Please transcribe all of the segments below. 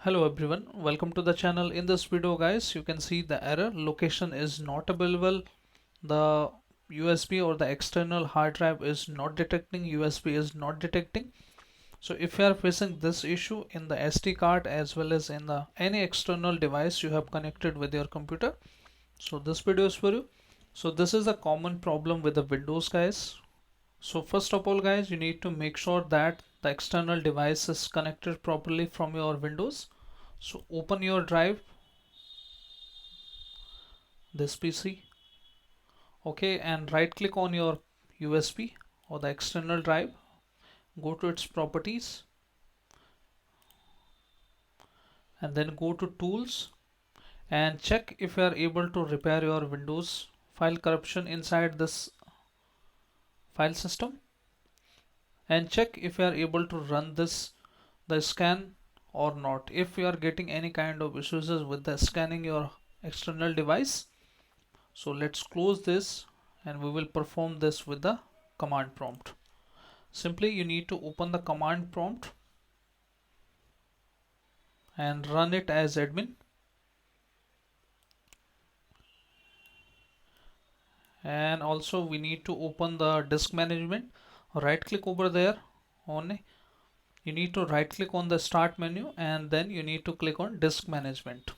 Hello everyone, welcome to the channel. In this video guys, you can see the error location is not available. The USB or the external hard drive is not detecting, USB is not detecting. So if you are facing this issue in the SD card as well as in the any external device you have connected with your computer, so this video is for you. So this is a common problem with the Windows guys. So first of all guys, you need to make sure that the external device is connected properly from your Windows. So open your drive, this PC, okay, and right click on your USB or the external drive, go to its properties and then go to tools and check if you are able to repair your Windows file corruption inside this file system, and check if you are able to run the scan or not. If you are getting any kind of issues with the scanning your external device, so let's close this and we will perform this with the command prompt. Simply you need to open the command prompt and run it as admin, and also we need to open the disk management. Right click over there on, you need to right click on the start menu and then you need to click on disk management,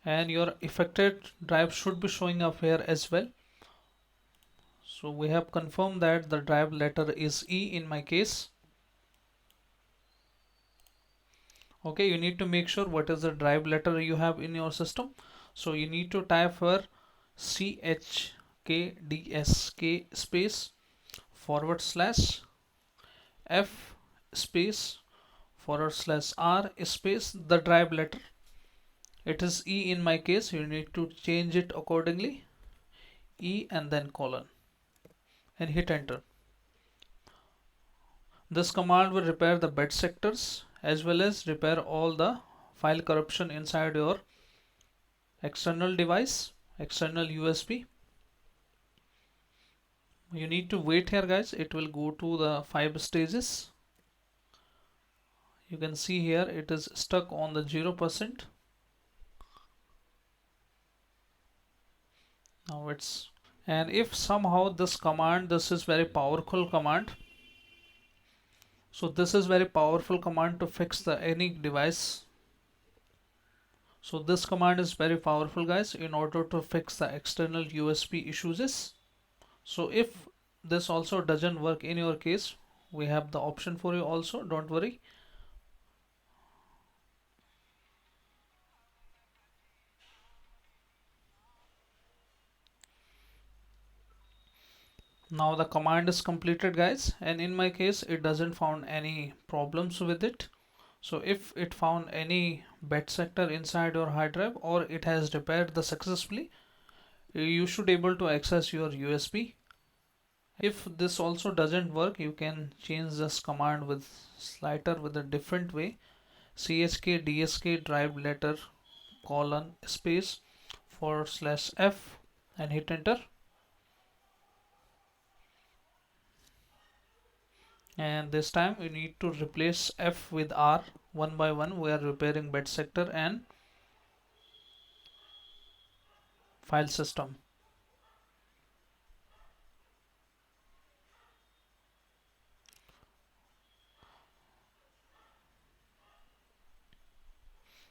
and your affected drive should be showing up here as well. So we have confirmed that the drive letter is E in my case. Okay, you need to make sure what is the drive letter you have in your system. So you need to type here CHKDSK space / F space / R space the drive letter. It is E in my case, you need to change it accordingly, E and then colon, and hit enter. This command will repair the bed sectors as well as repair all the file corruption inside your external device, external USB. You need to wait here guys, it will go to the 5 stages. You can see here it is stuck on the 0%. Now it's, and if somehow this command, this is very powerful command, so this is very powerful command to fix the any device. So this command is very powerful guys in order to fix the external USB issues. So if this also doesn't work in your case, we have the option for you also, don't worry. Now the command is completed guys, and in my case it doesn't found any problems with it. So if it found any bad sector inside your hard drive or it has repaired the successfully, you should able to access your USB. If this also doesn't work, you can change this command with slider with a different way, chkdsk drive letter colon space / F and hit enter. And this time you need to replace F with R one by one. We are repairing bed sector and file system.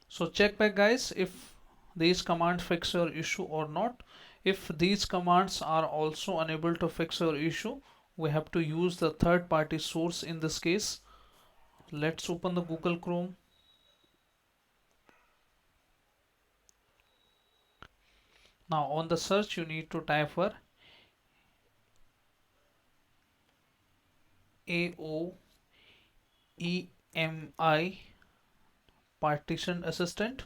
So check back guys if these commands fix your issue or not. If these commands are also unable to fix your issue, we have to use the third party source in this case. Let's open the Google Chrome. Now on the search you need to type for AOEMI partition assistant.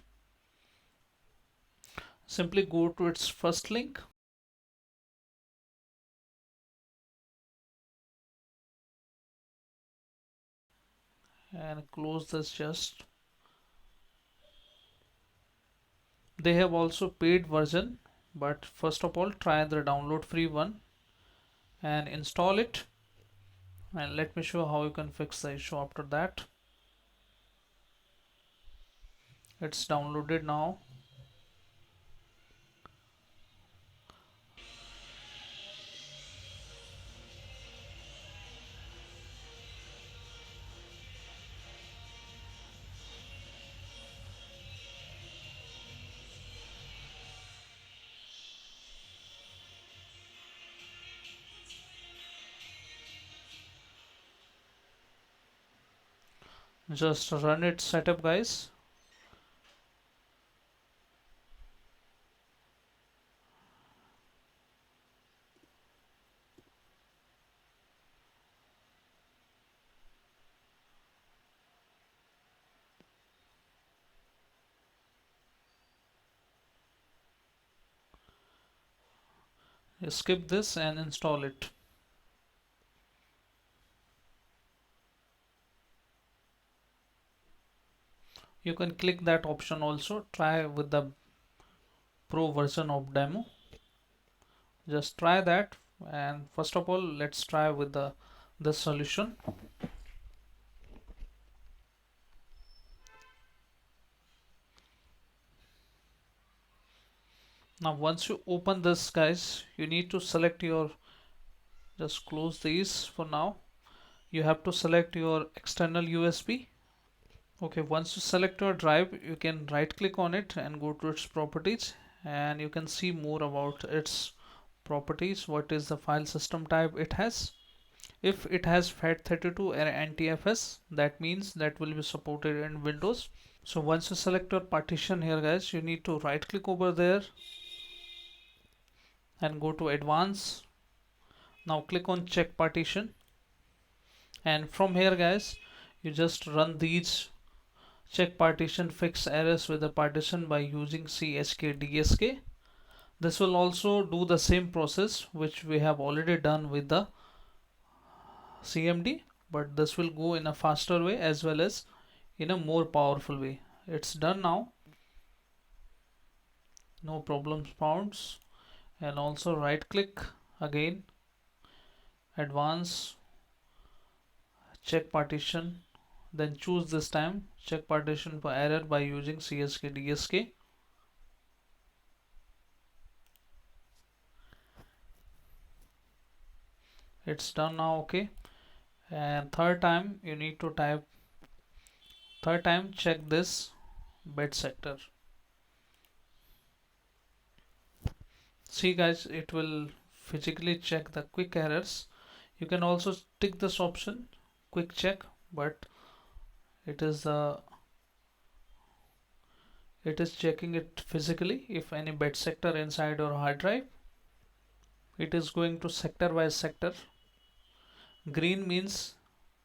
Simply go to its first link and close this just. They have also paid version, but first of all try the download free one and install it. and let me show how you can fix the issue after that. It's downloaded now. Just run it setup, guys. Skip this and install it. You can click that option also. Try with the pro version of demo. Just try that, and first of all let's try with the solution. Now once you open this, guys, you need to select your, just close these for now. You have to select your external USB. Okay, once you select your drive, you can right click on it and go to its properties, and you can see more about its properties. What is the file system type it has? If it has FAT32 or NTFS, that means that will be supported in Windows. So once you select your partition here, guys, you need to right click over there and go to advanced. Now click on check partition, and from here, guys, you just run these check partition fix errors with the partition by using chkdsk. This will also do the same process which we have already done with the CMD, but this will go in a faster way as well as in a more powerful way. It's done now, no problems found. And also right click again, advanced, check partition, then choose this time check partition for error by using chkdsk. It's done now. Okay, and third time you need to type, third time check this bed sector. See, guys, it will physically check the quick errors. You can also tick this option, quick check, but it is checking it physically. If any bed sector inside your hard drive, it is going to sector by sector. Green means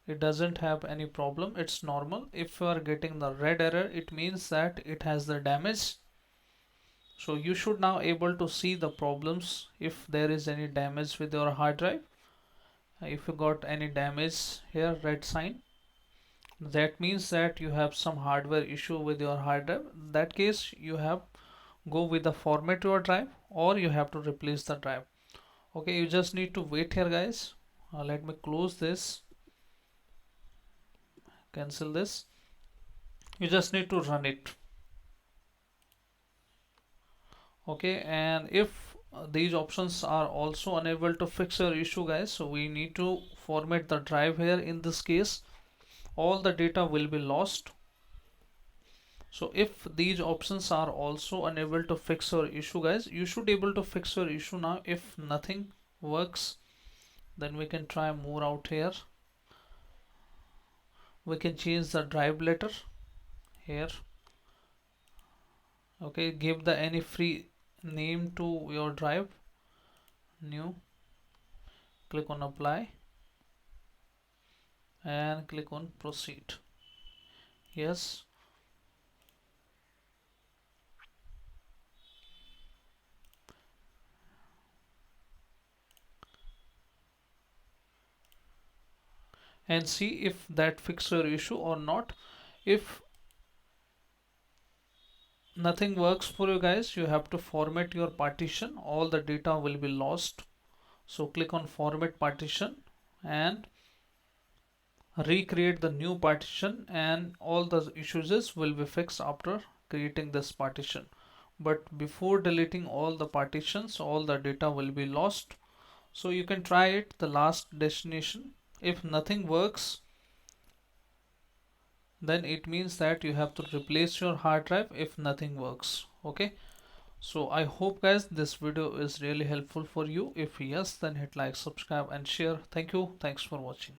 it doesn't have any problem, it's normal. If you are getting the red error, it means that it has the damage. So you should now able to see the problems if there is any damage with your hard drive. If you got any damage here, red sign, that means that you have some hardware issue with your hard drive. In that case, you have go with the format your drive, or you have to replace the drive. Okay, you just need to wait here, guys. Let me close this, cancel this. You just need to run it. Okay, and if these options are also unable to fix your issue, guys, so we need to format the drive here. In this case, all the data will be lost. So if these options are also unable to fix your issue, guys, you should able to fix your issue now. If nothing works, then we can try more out here. We can change the drive letter here. Okay, give the any free name to your drive, new, click on apply and click on proceed. Yes, and see if that fixes your issue or not. If nothing works for you, guys, you have to format your partition. All the data will be lost. So click on format partition and recreate the new partition, and all the issues will be fixed after creating this partition. But before deleting all the partitions, all the data will be lost. So you can try it, the last destination. If nothing works, then it means that you have to replace your hard drive if nothing works. Okay, so I hope guys this video is really helpful for you. If yes, then hit like, subscribe and share. Thank you, thanks for watching.